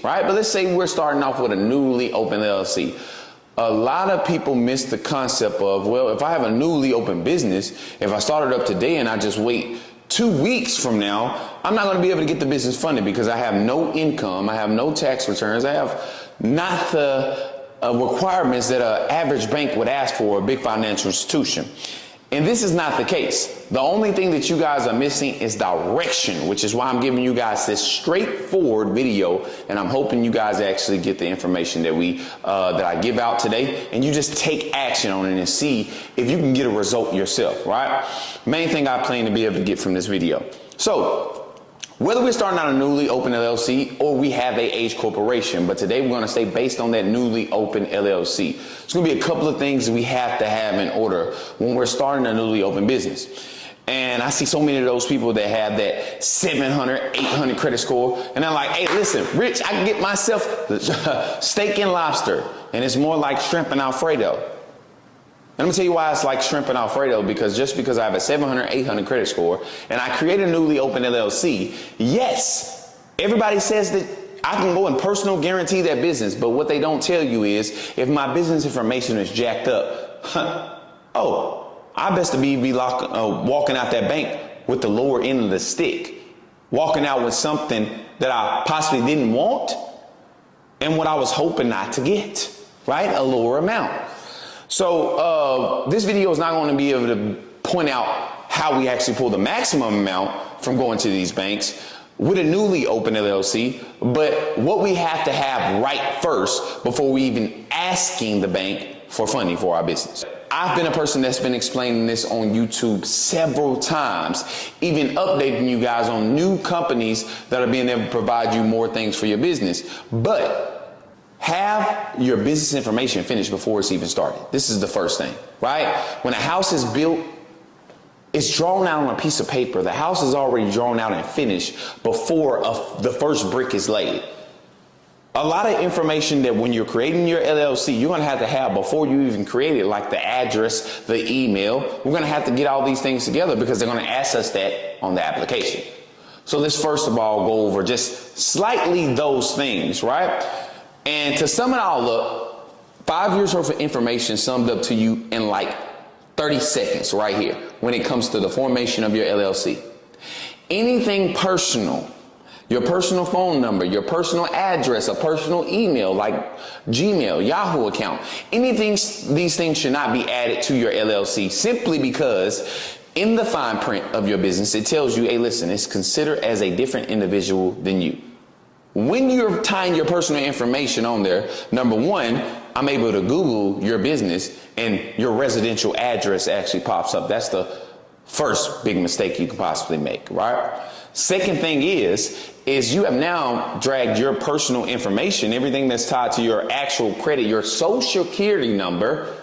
right? But let's say we're starting off with a newly open LLC. A lot of people miss the concept of, well, if I have a newly open business, if I start it up today and I just wait 2 weeks from now, I'm not going to be able to get the business funded because I have no income, I have no tax returns, I have not the requirements that an average bank would ask for, a big financial institution. And this is not the case. The only thing that you guys are missing is direction, which is why I'm giving you guys this straightforward video, and I'm hoping you guys actually get the information that that I give out today, and you just take action on it and see if you can get a result yourself, right? Main thing I plan to be able to get from this video. So, whether we're starting out a newly open LLC or we have a H corporation, but today we're going to stay based on that newly open LLC. It's going to be a couple of things that we have to have in order when we're starting a newly open business. And I see so many of those people that have that 700, 800 credit score, and they're like, hey, listen, Rich, I can get myself steak and lobster, and it's more like shrimp and Alfredo. And I'm gonna tell you why it's like shrimp and Alfredo, because just because I have a 700, 800 credit score and I create a newly open LLC, yes, everybody says that I can go and personal guarantee that business, but what they don't tell you is if my business information is jacked up, oh, I best to be walking out that bank with the lower end of the stick, walking out with something that I possibly didn't want and what I was hoping not to get, right? A lower amount. So this video is not going to be able to point out how we actually pull the maximum amount from going to these banks with a newly open LLC, but what we have to have right first before we even asking the bank for funding for our business. I've been a person that's been explaining this on YouTube several times, even updating you guys on new companies that are being able to provide you more things for your business. But have your business information finished before it's even started. This is the first thing, right? When a house is built, it's drawn out on a piece of paper. The house is already drawn out and finished before the first brick is laid. A lot of information that when you're creating your LLC, you're going to have before you even create it, like the address, the email. We're going to have to get all these things together because they're going to ask us that on the application. So let's first of all go over just slightly those things, right? And to sum it all up, 5 years worth of information summed up to you in like 30 seconds right here when it comes to the formation of your LLC. Anything personal, your personal phone number, your personal address, a personal email like Gmail, Yahoo account, these things should not be added to your LLC simply because in the fine print of your business, it tells you, hey, listen, it's considered as a different individual than you. When you're tying your personal information on there, number one, I'm able to Google your business and your residential address actually pops up. That's the first big mistake you could possibly make, right? Second thing is you have now dragged your personal information, everything that's tied to your actual credit, your social security number,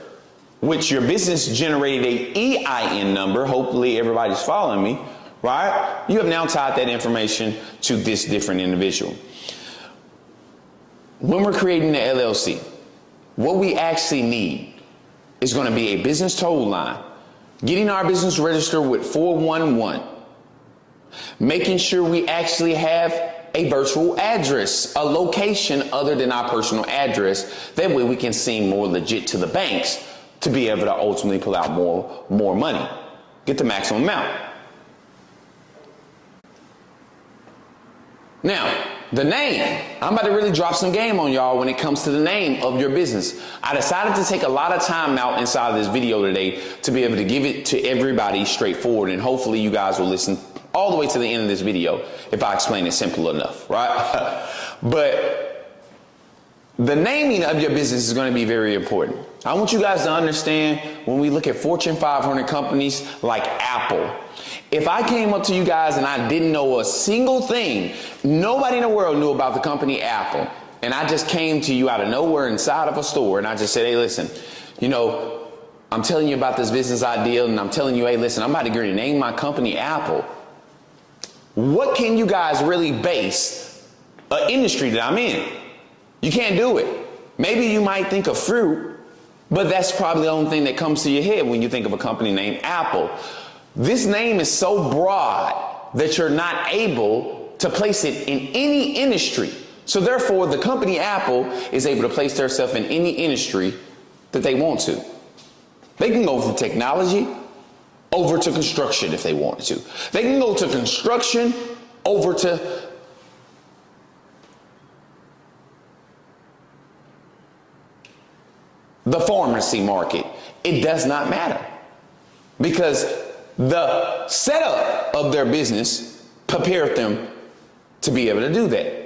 which your business generated a EIN number. Hopefully everybody's following me, right? You have now tied that information to this different individual. When we're creating the LLC, what we actually need is going to be a business total line, getting our business registered with 411, making sure we actually have a virtual address, a location other than our personal address. That way we can seem more legit to the banks to be able to ultimately pull out more money, get the maximum amount. Now, the name. I'm about to really drop some game on y'all when it comes to the name of your business. I decided to take a lot of time out inside of this video today to be able to give it to everybody straightforward, and hopefully you guys will listen all the way to the end of this video if I explain it simple enough, right? But the naming of your business is going to be very important. I want you guys to understand when we look at Fortune 500 companies like Apple, if I came up to you guys and I didn't know a single thing, nobody in the world knew about the company Apple, and I just came to you out of nowhere inside of a store and I just said, hey, listen, you know, I'm telling you about this business idea and I'm telling you, hey, listen, I'm about to get ready to name my company Apple. What can you guys really base an industry that I'm in? You can't do it. Maybe you might think of fruit, but that's probably the only thing that comes to your head when you think of a company named Apple. This name is so broad that you're not able to place it in any industry. So therefore, the company Apple is able to place themselves in any industry that they want to. They can go from technology over to construction if they wanted to. They can go to construction over to the pharmacy market. It does not matter, because the setup of their business prepared them to be able to do that.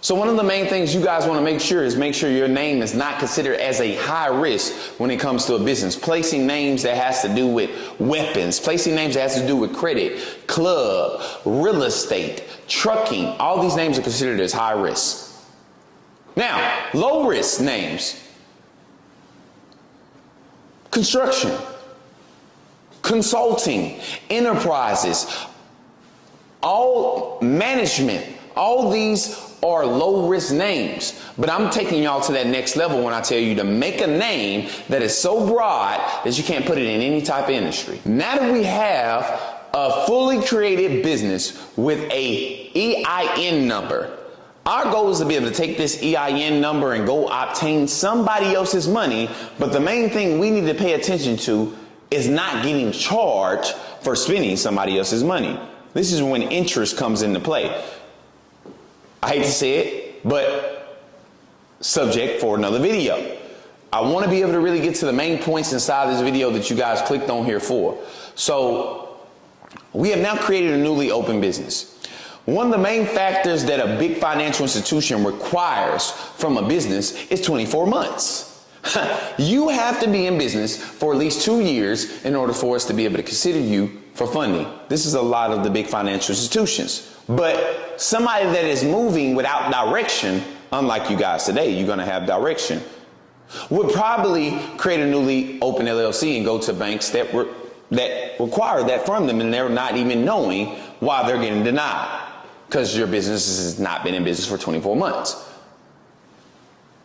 So one of the main things you guys want to make sure is make sure your name is not considered as a high risk when it comes to a business. Placing names that has to do with weapons, placing names that has to do with credit, club, real estate, trucking, all these names are considered as high risk. Now, low risk names: construction, consulting, enterprises, all management, all these are low risk names. But I'm taking y'all to that next level when I tell you to make a name that is so broad that you can't put it in any type of industry. Now that we have a fully created business with a EIN number, our goal is to be able to take this EIN number and go obtain somebody else's money. But the main thing we need to pay attention to is not getting charged for spending somebody else's money. This is when interest comes into play. I hate to say it, but subject for another video. I want to be able to really get to the main points inside this video that you guys clicked on here for. So we have now created a newly open business. One of the main factors that a big financial institution requires from a business is 24 months. You have to be in business for at least 2 years in order for us to be able to consider you for funding. This is a lot of the big financial institutions. But somebody that is moving without direction, unlike you guys today, you're going to have direction, would probably create a newly open LLC and go to banks that require that from them, and they're not even knowing why they're getting denied, because your business has not been in business for 24 months.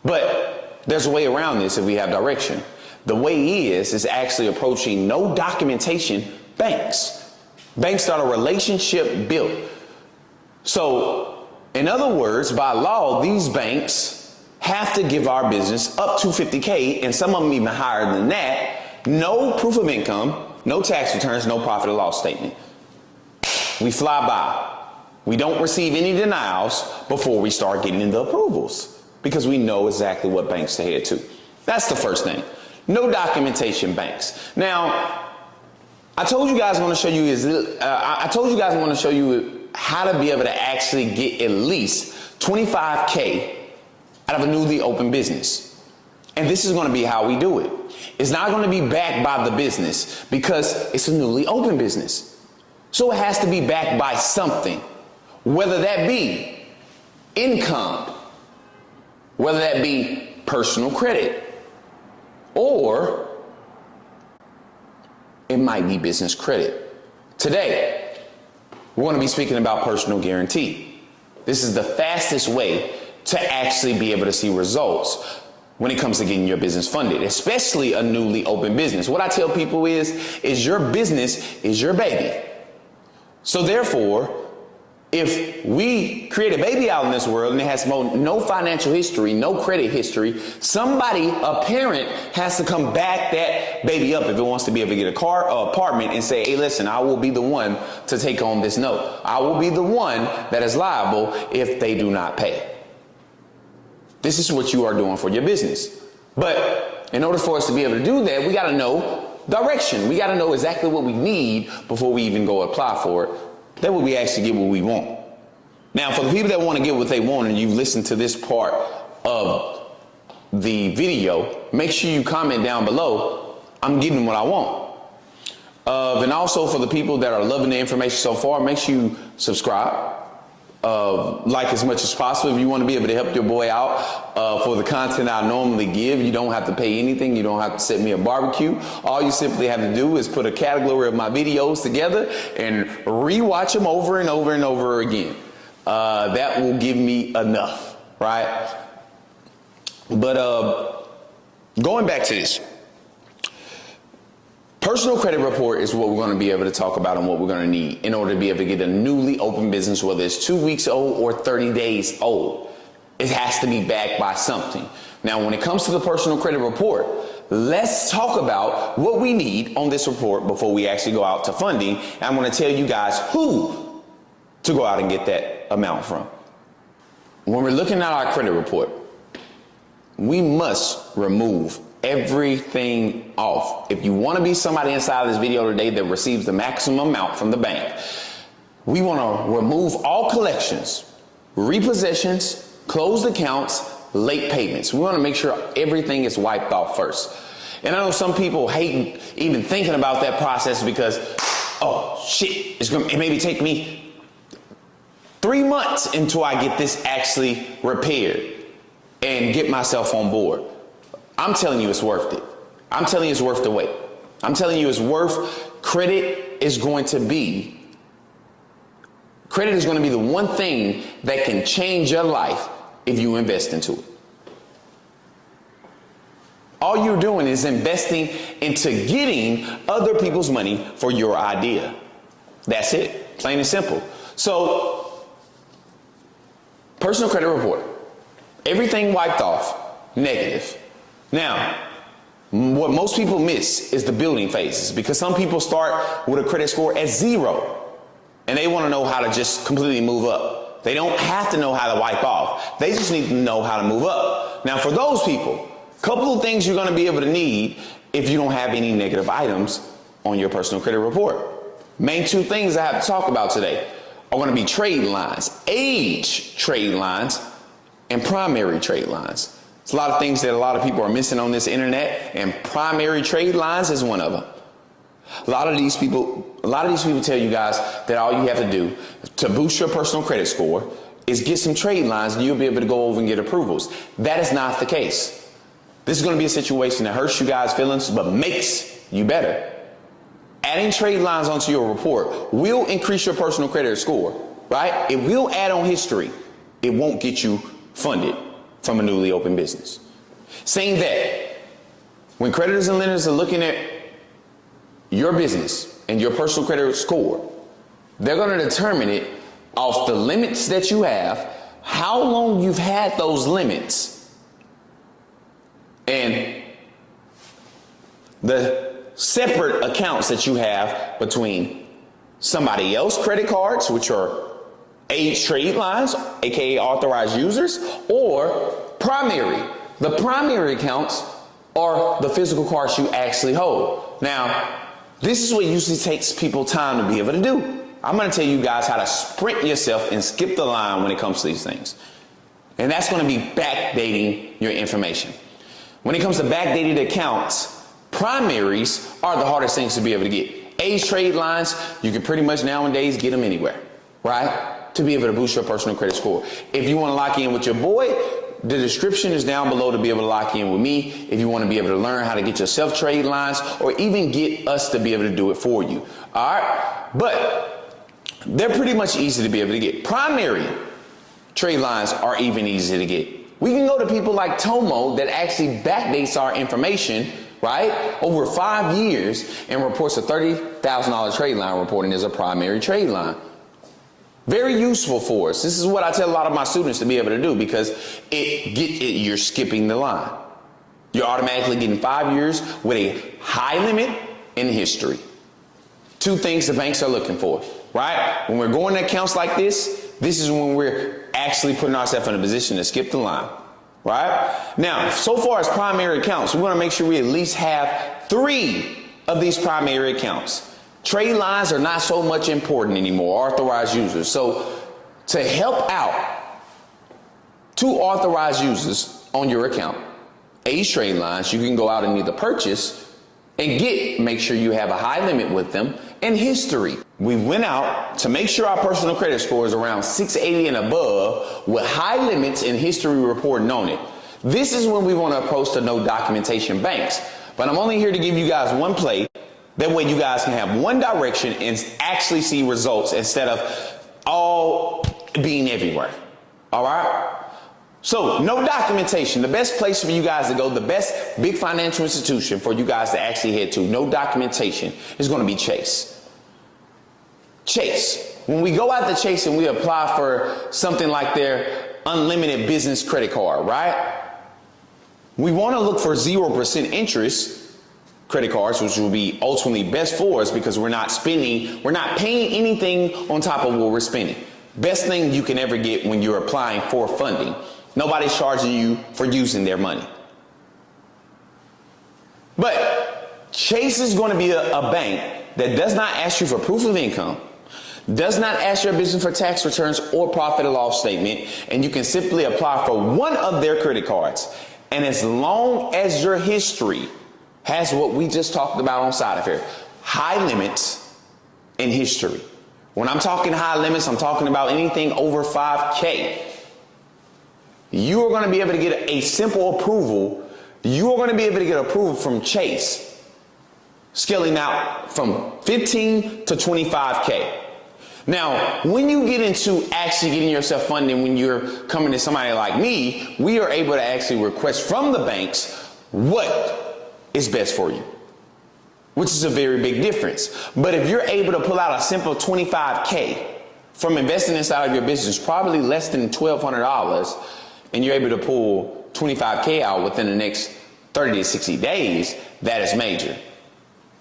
But there's a way around this if we have direction. The way is actually approaching no documentation banks. Banks that are relationship built. So, in other words, by law, these banks have to give our business up to $50K, and some of them even higher than that. No proof of income, no tax returns, no profit or loss statement. We fly by. We don't receive any denials before we start getting the approvals, because we know exactly what banks to head to. That's the first thing. No documentation banks. Now, I told you guys I want to show you how to be able to actually get at least $25K out of a newly open business. And this is going to be how we do it. It's not going to be backed by the business because it's a newly open business. So it has to be backed by something, whether that be income, whether that be personal credit, or it might be business credit. Today, we're going to be speaking about personal guarantee. This is the fastest way to actually be able to see results when it comes to getting your business funded, especially a newly open business. What I tell people is your business is your baby. So therefore, if we create a baby out in this world and it has no financial history, no credit history, somebody, a parent, has to come back that baby up if it wants to be able to get a car or apartment and say, hey, listen, I will be the one to take on this note. I will be the one that is liable if they do not pay. This is what you are doing for your business. But in order for us to be able to do that, we got to know direction. We got to know exactly what we need before we even go apply for it. That way we actually get what we want. Now, for the people that want to get what they want and you've listened to this part of the video, make sure you comment down below, I'm getting what I want. And also for the people that are loving the information so far, make sure you subscribe. Like as much as possible. If you want to be able to help your boy out for the content I normally give, you don't have to pay anything. You don't have to set me a barbecue. All you simply have to do is put a category of my videos together and rewatch them over and over and over again. That will give me enough, right? But going back to this, personal credit report is what we're going to be able to talk about and what we're going to need in order to be able to get a newly open business, whether it's 2 weeks old or 30 days old. it has to be backed by something. Now, when it comes to the personal credit report, let's talk about what we need on this report before we actually go out to funding. And I'm going to tell you guys who to go out and get that amount from. When we're looking at our credit report, we must remove everything off. If you want to be somebody inside of this video today that receives the maximum amount from the bank, we want to remove all collections, repossessions, closed accounts, late payments. We want to make sure everything is wiped off first. And I know some people hate even thinking about that process because, oh shit, it maybe take me 3 months until I get this actually repaired and get myself on board. I'm telling you it's worth it. I'm telling you it's worth the wait. I'm telling you it's worth. Credit is going to be the one thing that can change your life if you invest into it. All you're doing is investing into getting other people's money for your idea. That's it, plain and simple. So, personal credit report, everything wiped off, negative. Now, what most people miss is the building phases, because some people start with a credit score at 0 and they want to know how to just completely move up. They don't have to know how to wipe off. They just need to know how to move up. Now, for those people, a couple of things you're going to be able to need if you don't have any negative items on your personal credit report. Main 2 things I have to talk about today are going to be trade lines, age trade lines, and primary trade lines. It's a lot of things that a lot of people are missing on this internet, and primary trade lines is one of them. A lot of these people tell you guys that all you have to do to boost your personal credit score is get some trade lines and you'll be able to go over and get approvals. That is not the case. This is going to be a situation that hurts you guys' feelings but makes you better. Adding trade lines onto your report will increase your personal credit score, right? It will add on history. It won't get you funded from a newly opened business. Saying that, when creditors and lenders are looking at your business and your personal credit score, they're going to determine it off the limits that you have, how long you've had those limits, and the separate accounts that you have between somebody else's credit cards, which are age trade lines, aka authorized users, or primary. The primary accounts are the physical cards you actually hold. Now, this is what usually takes people time to be able to do. I'm going to tell you guys how to sprint yourself and skip the line when it comes to these things. And that's going to be backdating your information. When it comes to backdated accounts, primaries are the hardest things to be able to get. Age trade lines, you can pretty much nowadays get them anywhere, right? To be able to boost your personal credit score. If you want to lock in with your boy, the description is down below to be able to lock in with me. If you want to be able to learn how to get yourself trade lines, or even get us to be able to do it for you. All right. But they're pretty much easy to be able to get. Primary trade lines are even easy to get. We can go to people like TOMO that actually backdates our information, right, over 5 years and reports a $30,000 trade line reporting as a primary trade line. Very useful for us. This is what I tell a lot of my students to be able to do, because you're skipping the line. You're automatically getting 5 years with a high limit in history. 2 things the banks are looking for, right? When we're going to accounts like this is when we're actually putting ourselves in a position to skip the line, right? Now, so far as primary accounts, we want to make sure we at least have 3 of these primary accounts. Trade lines are not so much important anymore, authorized users. So to help out 2 authorized users on your account, age trade lines, you can go out and either purchase and make sure you have a high limit with them, and history. We went out to make sure our personal credit score is around 680 and above with high limits and history reporting on it. This is when we want to approach the no documentation banks. But I'm only here to give you guys one play. That way you guys can have one direction and actually see results instead of all being everywhere. All right? So, no documentation. The best place for you guys to go, the best big financial institution for you guys to actually head to, no documentation, is going to be Chase. Chase. When we go out to Chase and we apply for something like their unlimited business credit card, right? We want to look for 0% interest credit cards, which will be ultimately best for us because we're not paying anything on top of what we're spending. Best thing you can ever get when you're applying for funding. Nobody's charging you for using their money. But Chase is going to be a bank that does not ask you for proof of income, does not ask your business for tax returns or profit or loss statement, and you can simply apply for one of their credit cards. And as long as your history has what we just talked about on Side Affair, high limits and history. When I'm talking high limits, I'm talking about anything over 5K. You are going to be able to get a simple approval. You are going to be able to get approval from Chase, scaling out from 15 to 25K. Now, when you get into actually getting yourself funding, when you're coming to somebody like me, we are able to actually request from the banks what is best for you, which is a very big difference. But if you're able to pull out a simple 25K from investing inside of your business, probably less than $1,200, and you're able to pull 25K out within the next 30 to 60 days, that is major.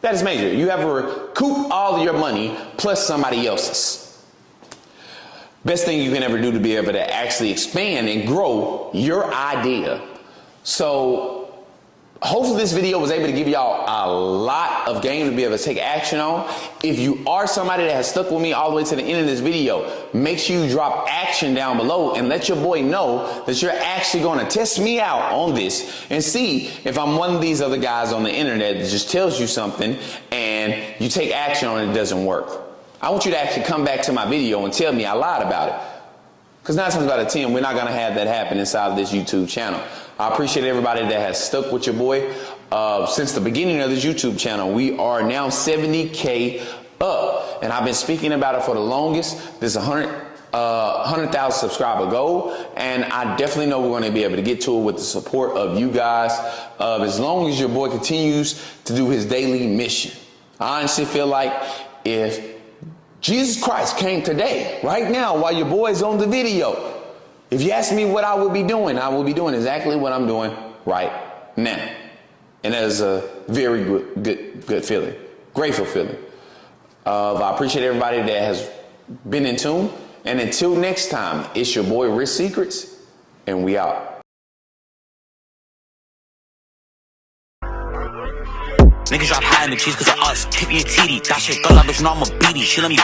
That is major. You have to recoup all of your money plus somebody else's. Best thing you can ever do to be able to actually expand and grow your idea. So hopefully this video was able to give y'all a lot of game to be able to take action on. If you are somebody that has stuck with me all the way to the end of this video, make sure you drop action down below and let your boy know that you're actually going to test me out on this and see if I'm one of these other guys on the internet that just tells you something and you take action on it, it doesn't work. I want you to actually come back to my video and tell me I lied about it. Because 9 times out of 10, we're not going to have that happen inside of this YouTube channel. I appreciate everybody that has stuck with your boy since the beginning of this YouTube channel. We are now 70K up, and I've been speaking about it for the longest. This 100,000 subscriber goal, and I definitely know we're going to be able to get to it with the support of you guys. As long as your boy continues to do his daily mission. I honestly feel like if Jesus Christ came today, right now, while your boy's on the video, if you ask me what I would be doing, I will be doing exactly what I'm doing right now. And that is a very good feeling, grateful feeling. I appreciate everybody that has been in tune. And until next time, it's your boy Risk Secrets, and we out. Niggas drop high in the cheese cause of us. Tip your TD. That shit girl, I bitch know I'm a beatie. She let me